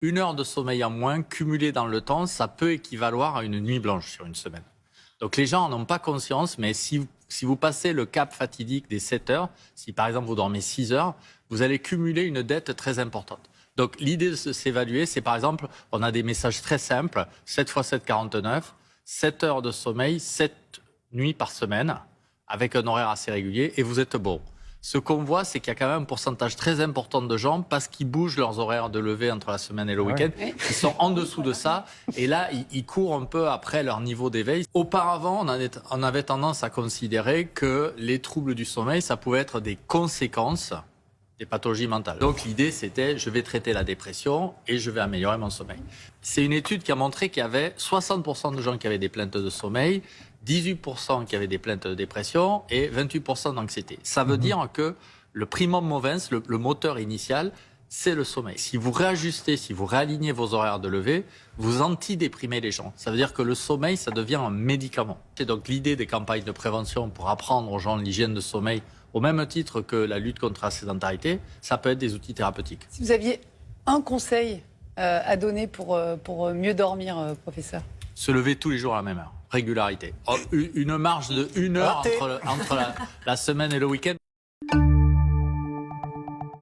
1 heure de sommeil en moins cumulée dans le temps, ça peut équivaloir à une nuit blanche sur une semaine. Donc les gens n'en ont pas conscience, mais si vous passez le cap fatidique des 7 heures, si par exemple vous dormez 6 heures, vous allez cumuler une dette très importante. Donc l'idée de s'évaluer, c'est par exemple, on a des messages très simples, 7 x 7, 49, 7 heures de sommeil, 7 nuits par semaine, avec un horaire assez régulier, et vous êtes bon. Ce qu'on voit, c'est qu'il y a quand même un pourcentage très important de gens, parce qu'ils bougent leurs horaires de lever entre la semaine et le week-end, qui sont en dessous de ça. Et là, ils courent un peu après leur niveau d'éveil. Auparavant, on avait tendance à considérer que les troubles du sommeil, ça pouvait être des conséquences des pathologies mentales. Donc l'idée, c'était, je vais traiter la dépression et je vais améliorer mon sommeil. C'est une étude qui a montré qu'il y avait 60% de gens qui avaient des plaintes de sommeil, 18% qui avaient des plaintes de dépression et 28% d'anxiété. Ça veut dire que le primum movens, le moteur initial, c'est le sommeil. Si vous réajustez, si vous réalignez vos horaires de lever, vous antidéprimez les gens. Ça veut dire que le sommeil, ça devient un médicament. C'est donc l'idée des campagnes de prévention pour apprendre aux gens l'hygiène de sommeil, au même titre que la lutte contre la sédentarité, ça peut être des outils thérapeutiques. Si vous aviez un conseil à donner pour mieux dormir, professeur? Se lever tous les jours à la même heure. Régularité. Une marge de 1 heure entre la semaine et le week-end.